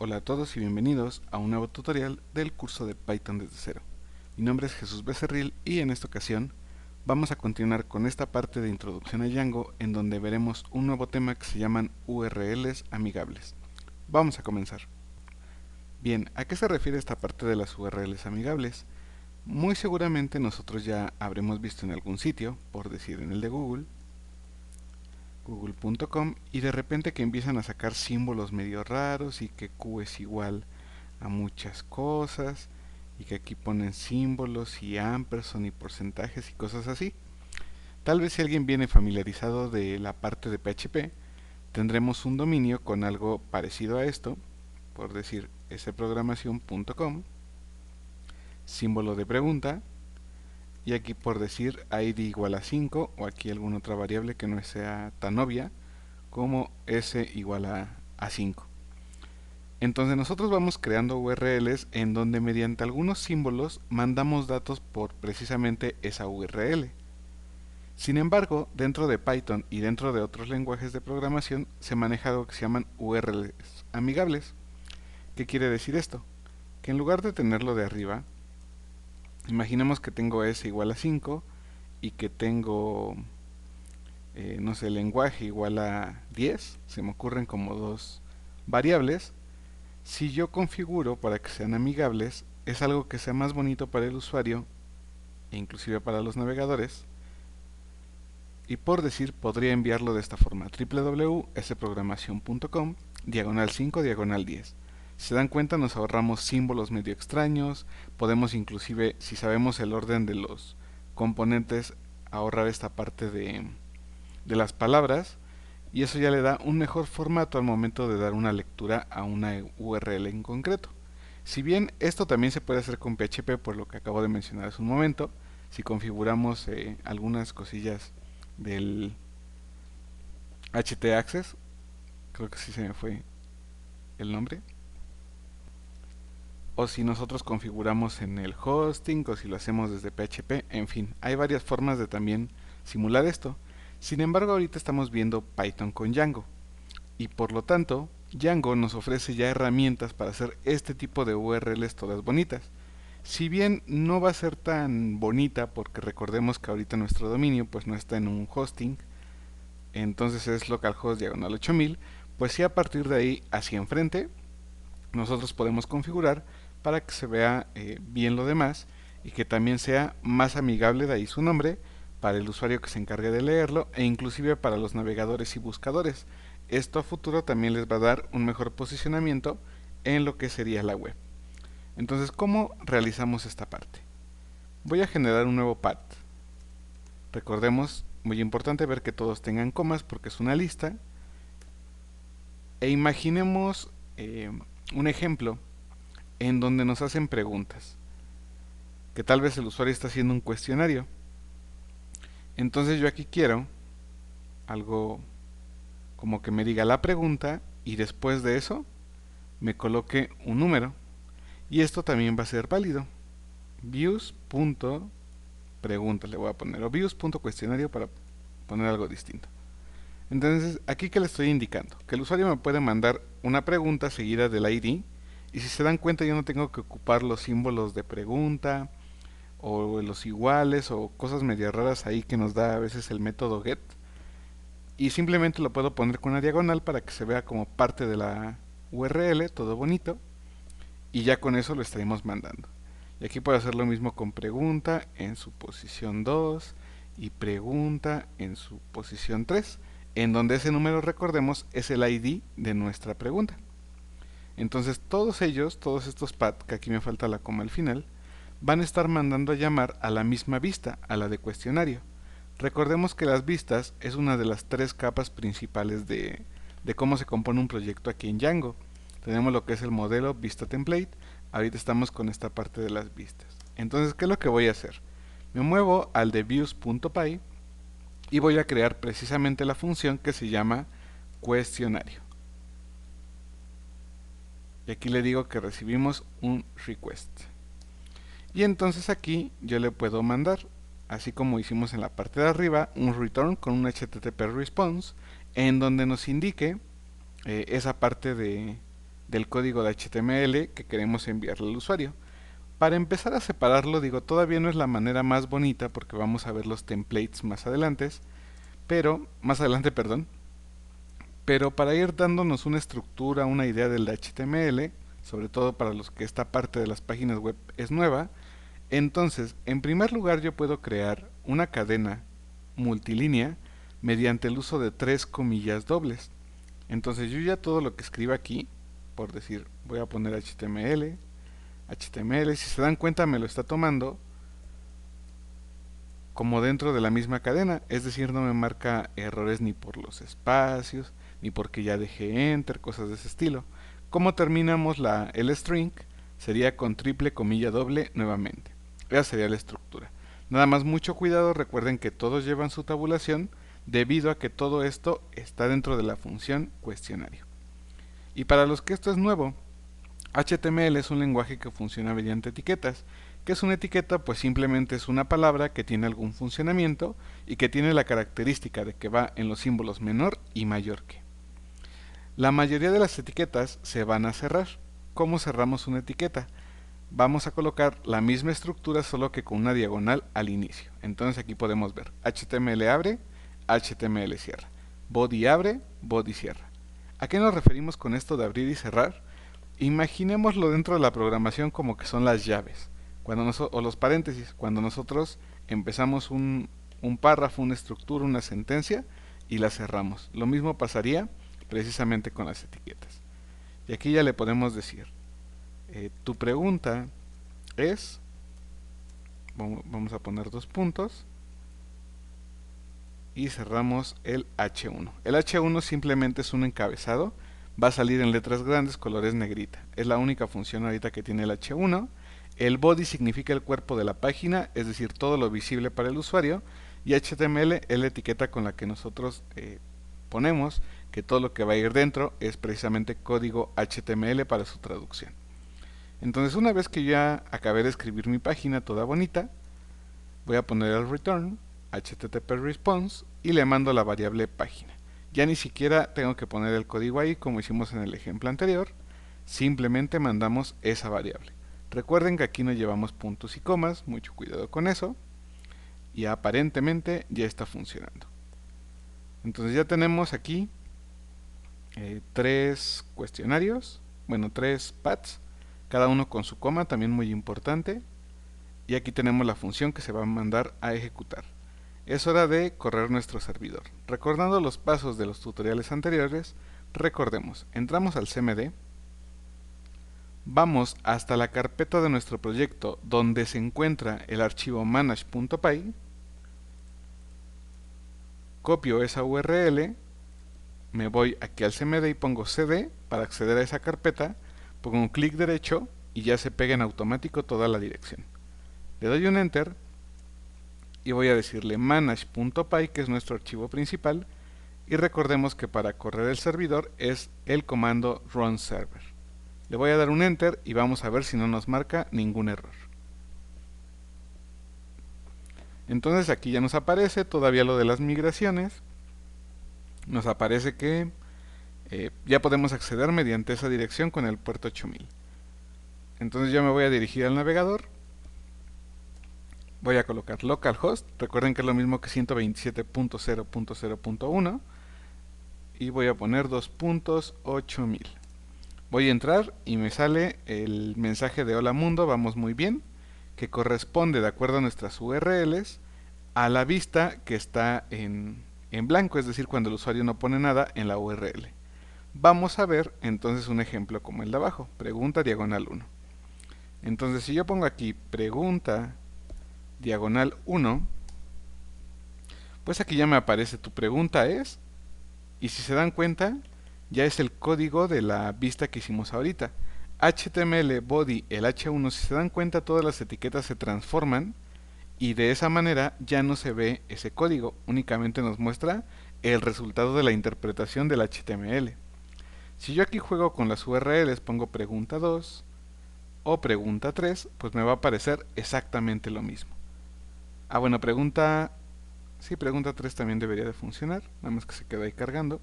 Hola a todos y bienvenidos a un nuevo tutorial del curso de Python desde cero. Mi nombre es Jesús Becerril y en esta ocasión vamos a continuar con esta parte de introducción a Django en donde veremos un nuevo tema que se llaman URLs amigables. Vamos a comenzar. Bien, ¿a qué se refiere esta parte de las URLs amigables? Muy seguramente nosotros ya habremos visto en algún sitio, por decir en el de Google, google.com, y de repente que empiezan a sacar símbolos medio raros y que Q es igual a muchas cosas y que aquí ponen símbolos y ampersand y porcentajes y cosas así. Tal vez si alguien viene familiarizado de la parte de PHP, tendremos un dominio con algo parecido a esto, por decir sprogramación.com, símbolo de pregunta, y aquí por decir id igual a 5 o aquí alguna otra variable que no sea tan obvia como s igual a 5. Entonces nosotros vamos creando URLs en donde mediante algunos símbolos mandamos datos por precisamente esa URL. Sin embargo, dentro de Python y dentro de otros lenguajes de programación se maneja algo que se llaman URLs amigables. ¿Qué quiere decir esto? Que en lugar de tenerlo de arriba, imaginemos que tengo s igual a 5 y que tengo, no sé, lenguaje igual a 10, se me ocurren como dos variables. Si yo configuro para que sean amigables, es algo que sea más bonito para el usuario e inclusive para los navegadores. Y por decir, podría enviarlo de esta forma: www.sprogramación.com /5 /10. Si se dan cuenta, nos ahorramos símbolos medio extraños. Podemos inclusive, si sabemos el orden de los componentes, ahorrar esta parte de las palabras, y eso ya le da un mejor formato al momento de dar una lectura a una URL en concreto. Si bien esto también se puede hacer con PHP, por lo que acabo de mencionar hace un momento, si configuramos algunas cosillas del htaccess, creo que sí se me fue el nombre, o si nosotros configuramos en el hosting, o si lo hacemos desde PHP, en fin, hay varias formas de también simular esto. Sin embargo, ahorita estamos viendo Python con Django, y por lo tanto, Django nos ofrece ya herramientas para hacer este tipo de URLs todas bonitas. Si bien no va a ser tan bonita, porque recordemos que ahorita nuestro dominio pues no está en un hosting, entonces es localhost diagonal 8000, pues sí, a partir de ahí hacia enfrente nosotros podemos configurar para que se vea bien lo demás y que también sea más amigable, de ahí su nombre, para el usuario que se encargue de leerlo e inclusive para los navegadores y buscadores. Esto a futuro también les va a dar un mejor posicionamiento en lo que sería la web. Entonces, ¿cómo realizamos esta parte? Voy a generar un nuevo path. Recordemos, muy importante ver que todos tengan comas porque es una lista. E imaginemos un ejemplo en donde nos hacen preguntas, que tal vez el usuario está haciendo un cuestionario. Entonces yo aquí quiero algo como que me diga la pregunta y después de eso me coloque un número. Y esto también va a ser válido. Views.pregunta le voy a poner, o views.cuestionario para poner algo distinto. Entonces, aquí que le estoy indicando, que el usuario me puede mandar una pregunta seguida del ID, y si se dan cuenta yo no tengo que ocupar los símbolos de pregunta, o los iguales, o cosas medio raras ahí que nos da a veces el método get, y simplemente lo puedo poner con una diagonal para que se vea como parte de la URL, todo bonito, y ya con eso lo estaremos mandando. Y aquí puedo hacer lo mismo con pregunta en su posición 2 y pregunta en su posición 3, en donde ese número, recordemos, es el ID de nuestra pregunta. Entonces todos ellos, todos estos paths, que aquí me falta la coma al final, van a estar mandando a llamar a la misma vista, a la de cuestionario. Recordemos que las vistas es una de las tres capas principales de cómo se compone un proyecto aquí en Django. Tenemos lo que es el modelo vista template, ahorita estamos con esta parte de las vistas. Entonces, ¿qué es lo que voy a hacer? Me muevo al de views.py y voy a crear precisamente la función que se llama cuestionario. Y aquí le digo que recibimos un request. Y entonces aquí yo le puedo mandar, así como hicimos en la parte de arriba, un return con un HTTP response en donde nos indique esa parte del código de HTML que queremos enviarle al usuario. Para empezar a separarlo, digo, todavía no es la manera más bonita porque vamos a ver los templates más adelante, perdón, pero para ir dándonos una estructura, una idea del HTML, sobre todo para los que esta parte de las páginas web es nueva, entonces, en primer lugar yo puedo crear una cadena multilínea mediante el uso de tres comillas dobles. Entonces yo ya todo lo que escriba aquí, por decir, voy a poner HTML, HTML, si se dan cuenta me lo está tomando como dentro de la misma cadena, es decir, no me marca errores ni por los espacios, ni porque ya dejé enter, cosas de ese estilo. ¿Cómo terminamos el string? Sería con triple comilla doble nuevamente. Esa sería la estructura. Nada más mucho cuidado, recuerden que todos llevan su tabulación debido a que todo esto está dentro de la función cuestionario. Y para los que esto es nuevo, HTML es un lenguaje que funciona mediante etiquetas. ¿Qué es una etiqueta? Pues simplemente es una palabra que tiene algún funcionamiento y que tiene la característica de que va en los símbolos menor y mayor que. La mayoría de las etiquetas se van a cerrar. ¿Cómo cerramos una etiqueta? Vamos a colocar la misma estructura solo que con una diagonal al inicio. Entonces aquí podemos ver HTML abre, HTML cierra, body abre, body cierra. ¿A qué nos referimos con esto de abrir y cerrar? Imaginémoslo dentro de la programación como que son las llaves o los paréntesis. Cuando nosotros empezamos un párrafo, una estructura, una sentencia y la cerramos. Lo mismo pasaría precisamente con las etiquetas. Y aquí ya le podemos decir, tu pregunta es, vamos a poner dos puntos, y cerramos el H1. El H1 simplemente es un encabezado, va a salir en letras grandes, colores negrita. Es la única función ahorita que tiene el H1. El body significa el cuerpo de la página, es decir, todo lo visible para el usuario, y HTML es la etiqueta con la que nosotros ponemos que todo lo que va a ir dentro es precisamente código HTML para su traducción. Entonces, una vez que ya acabé de escribir mi página toda bonita, voy a poner el return http response y le mando la variable página. Ya ni siquiera tengo que poner el código ahí como hicimos en el ejemplo anterior, simplemente mandamos esa variable. Recuerden que aquí no llevamos puntos y comas, mucho cuidado con eso, y aparentemente ya está funcionando. Entonces ya tenemos aquí tres cuestionarios, bueno, tres paths, cada uno con su coma, también muy importante, y aquí tenemos la función que se va a mandar a ejecutar. Es hora de correr nuestro servidor. Recordando los pasos de los tutoriales anteriores, recordemos, entramos al CMD, vamos hasta la carpeta de nuestro proyecto donde se encuentra el archivo manage.py, copio esa URL, me voy aquí al CMD y pongo cd para acceder a esa carpeta, pongo un clic derecho y ya se pega en automático toda la dirección. Le doy un enter y voy a decirle manage.py, que es nuestro archivo principal, y recordemos que para correr el servidor es el comando run server. Le voy a dar un enter y vamos a ver si no nos marca ningún error. Entonces aquí ya nos aparece todavía lo de las migraciones, nos aparece que ya podemos acceder mediante esa dirección con el puerto 8000. Entonces yo me voy a dirigir al navegador, voy a colocar localhost, recuerden que es lo mismo que 127.0.0.1, y voy a poner 2.8000. Voy a entrar y me sale el mensaje de hola mundo, vamos muy bien, que corresponde, de acuerdo a nuestras URLs, a la vista que está en blanco, es decir, cuando el usuario no pone nada en la URL. Vamos a ver entonces un ejemplo como el de abajo, pregunta diagonal 1. Entonces si yo pongo aquí pregunta diagonal 1, pues aquí ya me aparece tu pregunta es, y si se dan cuenta, ya es el código de la vista que hicimos ahorita. HTML body, el H1, si se dan cuenta, todas las etiquetas se transforman y de esa manera ya no se ve ese código, únicamente nos muestra el resultado de la interpretación del HTML. Si yo aquí juego con las URLs, pongo pregunta 2 o pregunta 3, pues me va a aparecer exactamente lo mismo. Ah, bueno, pregunta 3 también debería de funcionar, nada más que se queda ahí cargando.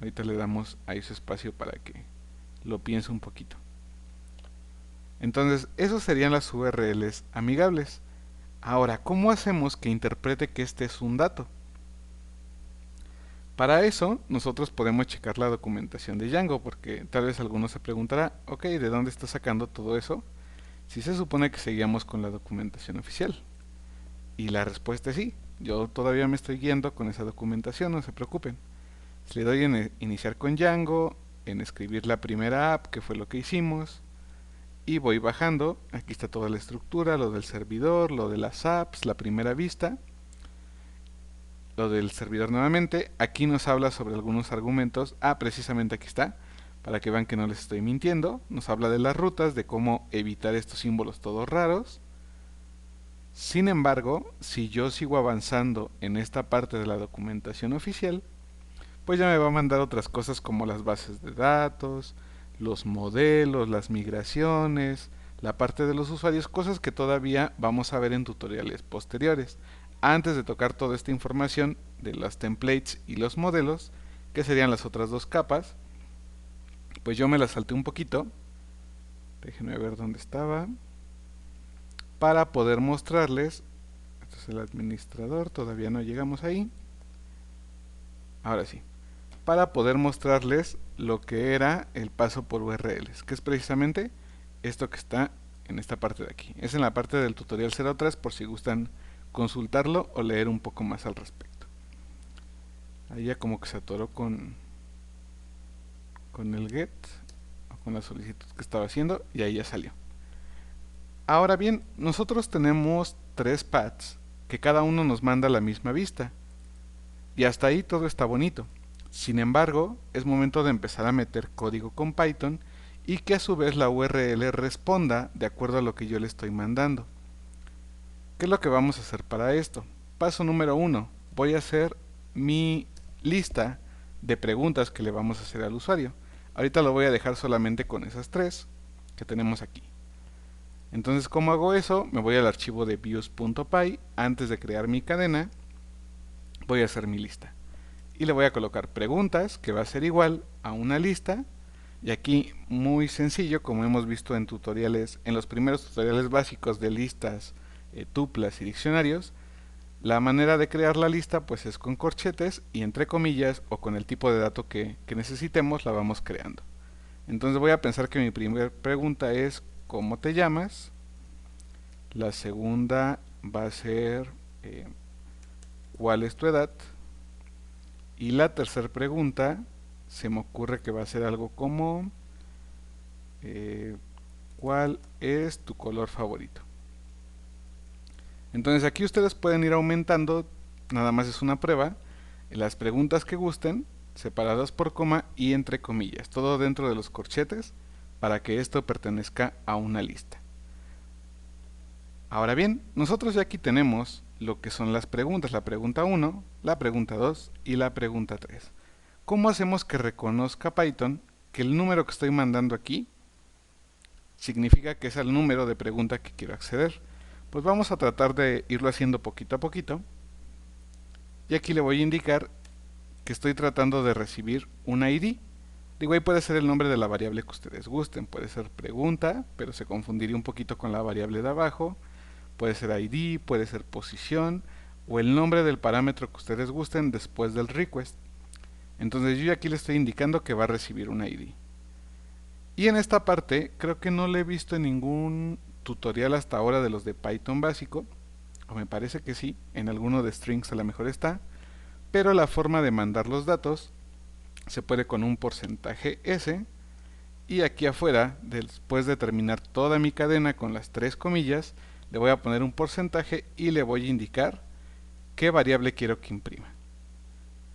Ahorita le damos ahí su espacio para que lo pienso un poquito. Entonces, esos serían las URLs amigables. Ahora, ¿cómo hacemos que interprete que este es un dato? Para eso, nosotros podemos checar la documentación de Django, porque tal vez alguno se preguntará, ok, ¿de dónde está sacando todo eso? Si se supone que seguíamos con la documentación oficial. Y la respuesta es sí, yo todavía me estoy guiando con esa documentación, no se preocupen. Si le doy en iniciar con Django, en escribir la primera app, que fue lo que hicimos, y voy bajando, aquí está toda la estructura, lo del servidor, lo de las apps, la primera vista, lo del servidor nuevamente, aquí nos habla sobre algunos argumentos, precisamente aquí está, para que vean que no les estoy mintiendo, nos habla de las rutas, de cómo evitar estos símbolos todos raros. Sin embargo, si yo sigo avanzando en esta parte de la documentación oficial, pues ya me va a mandar otras cosas como las bases de datos, los modelos, las migraciones, la parte de los usuarios, cosas que todavía vamos a ver en tutoriales posteriores. Antes de tocar toda esta información de las templates y los modelos, que serían las otras dos capas, pues yo me las salté un poquito. Déjenme ver dónde estaba. Para poder mostrarles, este es el administrador, todavía no llegamos ahí. Ahora sí, para poder mostrarles lo que era el paso por URLs, que es precisamente esto que está en esta parte de aquí. Es en la parte del tutorial 03 por si gustan consultarlo o leer un poco más al respecto. Ahí ya como que se atoró con el get o con la solicitud que estaba haciendo y ahí ya salió. Ahora bien, nosotros tenemos 3 paths que cada uno nos manda la misma vista y hasta ahí todo está bonito. Sin embargo, es momento de empezar a meter código con Python y que a su vez la URL responda de acuerdo a lo que yo le estoy mandando. ¿Qué es lo que vamos a hacer para esto? Paso número 1. Voy a hacer mi lista de preguntas que le vamos a hacer al usuario. Ahorita lo voy a dejar solamente con esas 3 que tenemos aquí. Entonces, ¿cómo hago eso? Me voy al archivo de views.py. Antes de crear mi cadena, voy a hacer mi lista. Y le voy a colocar preguntas, que va a ser igual a una lista. Y aquí, muy sencillo, como hemos visto en tutoriales, en los primeros tutoriales básicos de listas, tuplas y diccionarios, la manera de crear la lista pues es con corchetes y entre comillas o con el tipo de dato que necesitemos la vamos creando. Entonces voy a pensar que mi primera pregunta es ¿cómo te llamas? La segunda va a ser ¿cuál es tu edad? Y la tercera pregunta se me ocurre que va a ser algo como ¿cuál es tu color favorito? Entonces aquí ustedes pueden ir aumentando, nada más es una prueba, las preguntas que gusten, separadas por coma y entre comillas, todo dentro de los corchetes, para que esto pertenezca a una lista. Ahora bien, nosotros ya aquí tenemos lo que son las preguntas, la pregunta 1, la pregunta 2 y la pregunta 3. ¿Cómo hacemos que reconozca Python que el número que estoy mandando aquí significa que es el número de pregunta que quiero acceder? Pues vamos a tratar de irlo haciendo poquito a poquito. Y aquí le voy a indicar que estoy tratando de recibir un ID. Digo, ahí puede ser el nombre de la variable que ustedes gusten. Puede ser pregunta, pero se confundiría un poquito con la variable de abajo. Puede ser ID, puede ser posición, o el nombre del parámetro que ustedes gusten después del request. Entonces yo aquí le estoy indicando que va a recibir un ID. Y en esta parte creo que no le he visto en ningún tutorial hasta ahora de los de Python básico, o me parece que sí, en alguno de strings a lo mejor está, pero la forma de mandar los datos se puede con un porcentaje S, y aquí afuera, después de terminar toda mi cadena con las 3 comillas, le voy a poner un porcentaje y le voy a indicar qué variable quiero que imprima.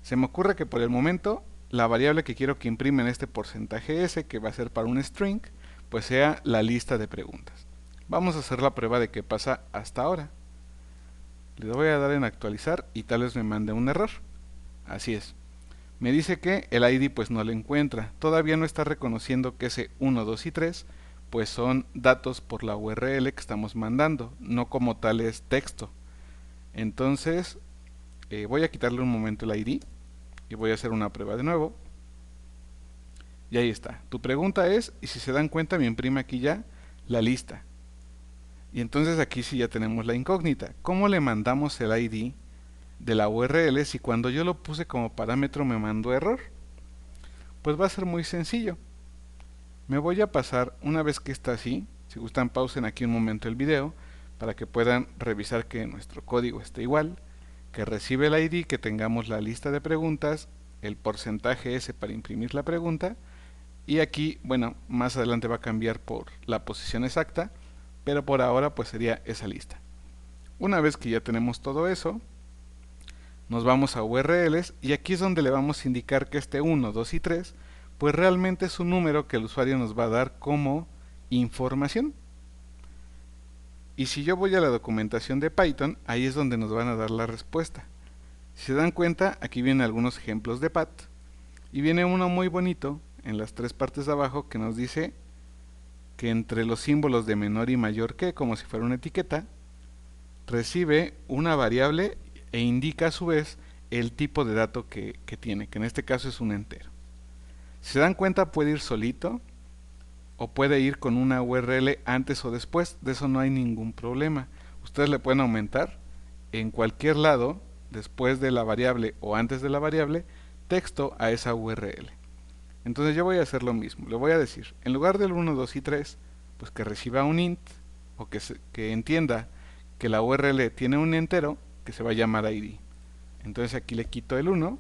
Se me ocurre que por el momento la variable que quiero que imprima en este porcentaje S, que va a ser para un string, pues sea la lista de preguntas. Vamos a hacer la prueba de qué pasa hasta ahora. Le voy a dar en actualizar y tal vez me mande un error. Así es. Me dice que el ID pues no lo encuentra. Todavía no está reconociendo que ese 1, 2 y 3 pues son datos por la URL que estamos mandando, no como tal es texto. Entonces voy a quitarle un momento el ID y voy a hacer una prueba de nuevo. Y ahí está. Tu pregunta es, y si se dan cuenta me imprime aquí ya la lista. Y entonces aquí sí ya tenemos la incógnita. ¿Cómo le mandamos el ID de la URL si cuando yo lo puse como parámetro me mandó error? Pues va a ser muy sencillo. Me voy a pasar, una vez que está así, si gustan pausen aquí un momento el video para que puedan revisar que nuestro código esté igual, que recibe el ID, que tengamos la lista de preguntas, el porcentaje ese para imprimir la pregunta, y aquí, bueno, más adelante va a cambiar por la posición exacta, pero por ahora pues sería esa lista. Una vez que ya tenemos todo eso, nos vamos a URLs y aquí es donde le vamos a indicar que este 1, 2 y 3 pues realmente es un número que el usuario nos va a dar como información. Y si yo voy a la documentación de Python, ahí es donde nos van a dar la respuesta. Si se dan cuenta, aquí vienen algunos ejemplos de PAT y viene uno muy bonito en las tres partes de abajo que nos dice que entre los símbolos de menor y mayor que, como si fuera una etiqueta, recibe una variable e indica a su vez el tipo de dato que tiene, que en este caso es un entero. Si se dan cuenta puede ir solito o puede ir con una URL antes o después, de eso no hay ningún problema. Ustedes le pueden aumentar en cualquier lado, después de la variable o antes de la variable, texto a esa URL. Entonces yo voy a hacer lo mismo, le voy a decir, en lugar del 1, 2 y 3, pues que reciba un int, o que entienda que la URL tiene un entero, que se va a llamar ID. Entonces aquí le quito el 1,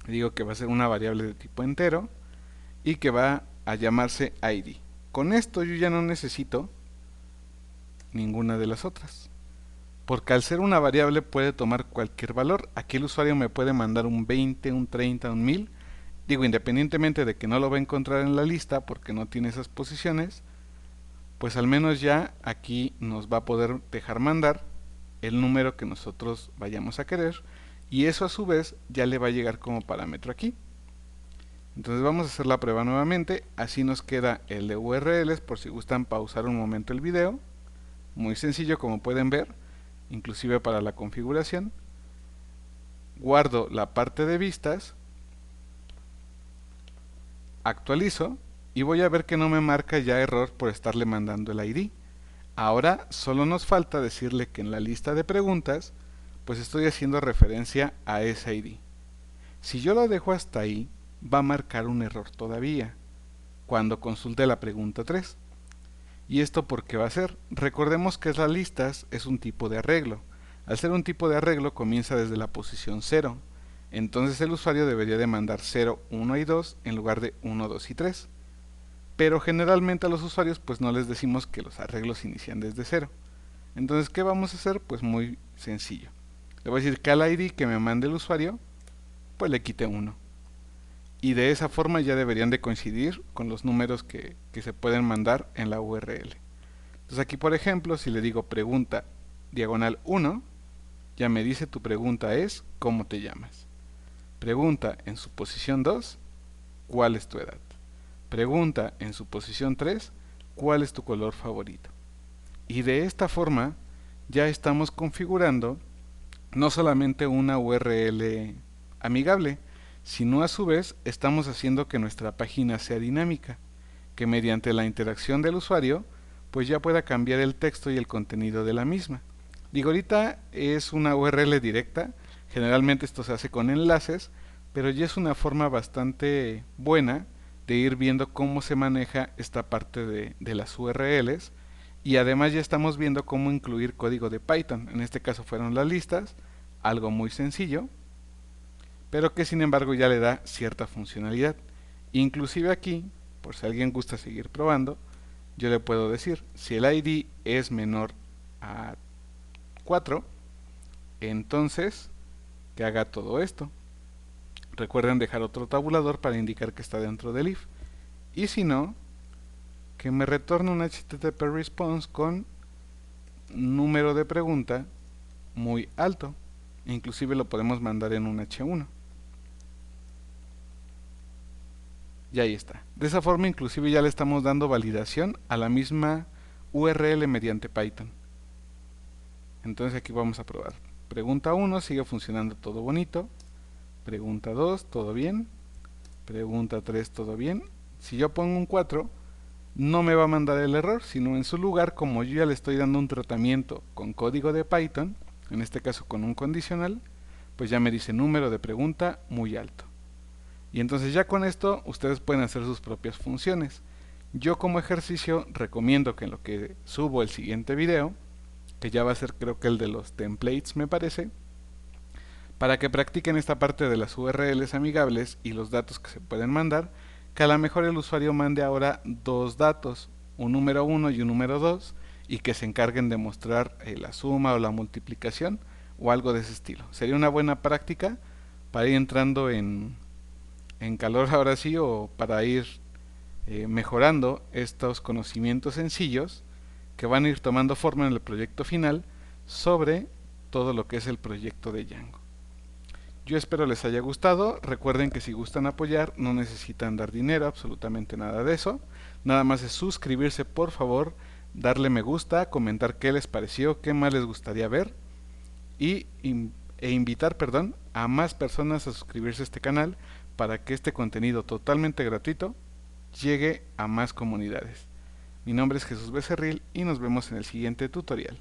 digo que va a ser una variable de tipo entero, y que va a llamarse ID. Con esto yo ya no necesito ninguna de las otras, porque al ser una variable puede tomar cualquier valor. Aquí el usuario me puede mandar un 20, un 30, un 1000, digo, independientemente de que no lo va a encontrar en la lista porque no tiene esas posiciones, pues al menos ya aquí nos va a poder dejar mandar el número que nosotros vayamos a querer, y eso a su vez ya le va a llegar como parámetro aquí. Entonces vamos a hacer la prueba nuevamente, así nos queda el de URLs, por si gustan pausar un momento el video. Muy sencillo, como pueden ver, inclusive para la configuración. Guardo la parte de vistas, actualizo y voy a ver que no me marca ya error por estarle mandando el ID. Ahora solo nos falta decirle que en la lista de preguntas pues estoy haciendo referencia a ese ID. Si yo lo dejo hasta ahí, va a marcar un error todavía cuando consulte la pregunta 3. ¿Y esto por qué va a ser? Recordemos que las listas es un tipo de arreglo. Al ser un tipo de arreglo comienza desde la posición 0. Entonces el usuario debería de mandar 0, 1 y 2 en lugar de 1, 2 y 3. Pero generalmente a los usuarios pues no les decimos que los arreglos inician desde 0. Entonces, ¿qué vamos a hacer? Pues muy sencillo. Le voy a decir que al ID que me mande el usuario, pues le quite 1. Y de esa forma ya deberían de coincidir con los números que se pueden mandar en la URL. Entonces aquí, por ejemplo, si le digo pregunta diagonal 1, ya me dice tu pregunta es ¿cómo te llamas? Pregunta en su posición 2, ¿cuál es tu edad? Pregunta en su posición 3, ¿cuál es tu color favorito? Y de esta forma ya estamos configurando no solamente una URL amigable, sino a su vez estamos haciendo que nuestra página sea dinámica, que mediante la interacción del usuario pues ya pueda cambiar el texto y el contenido de la misma. Digo, ahorita es una URL directa, generalmente esto se hace con enlaces, pero ya es una forma bastante buena de ir viendo cómo se maneja esta parte de las URLs, y además ya estamos viendo cómo incluir código de Python. En este caso fueron las listas, algo muy sencillo, pero que sin embargo ya le da cierta funcionalidad. Inclusive aquí, por si alguien gusta seguir probando, yo le puedo decir, si el ID es menor a 4, entonces que haga todo esto. Recuerden dejar otro tabulador para indicar que está dentro del if. Y si no, que me retorne un HTTP response con número de pregunta muy alto. Inclusive lo podemos mandar en un H1. Y ahí está. De esa forma inclusive ya le estamos dando validación a la misma URL mediante Python. Entonces aquí vamos a probar. Pregunta 1, sigue funcionando todo bonito. Pregunta 2, todo bien. Pregunta 3, ¿todo bien? Si yo pongo un 4, no me va a mandar el error, sino en su lugar, como yo ya le estoy dando un tratamiento con código de Python, en este caso con un condicional, pues ya me dice número de pregunta muy alto. Y entonces ya con esto ustedes pueden hacer sus propias funciones. Yo como ejercicio recomiendo que en lo que subo el siguiente video, que ya va a ser creo que el de los templates me parece, para que practiquen esta parte de las URLs amigables y los datos que se pueden mandar, que a lo mejor el usuario mande ahora dos datos, un número 1 y un número 2, y que se encarguen de mostrar la suma o la multiplicación o algo de ese estilo. Sería una buena práctica para ir entrando en calor ahora sí, o para ir mejorando estos conocimientos sencillos que van a ir tomando forma en el proyecto final sobre todo lo que es el proyecto de Django. Yo espero les haya gustado. Recuerden que si gustan apoyar no necesitan dar dinero, absolutamente nada de eso. Nada más es suscribirse, por favor, darle me gusta, comentar qué les pareció, qué más les gustaría ver y invitar, a más personas a suscribirse a este canal para que este contenido totalmente gratuito llegue a más comunidades. Mi nombre es Jesús Becerril y nos vemos en el siguiente tutorial.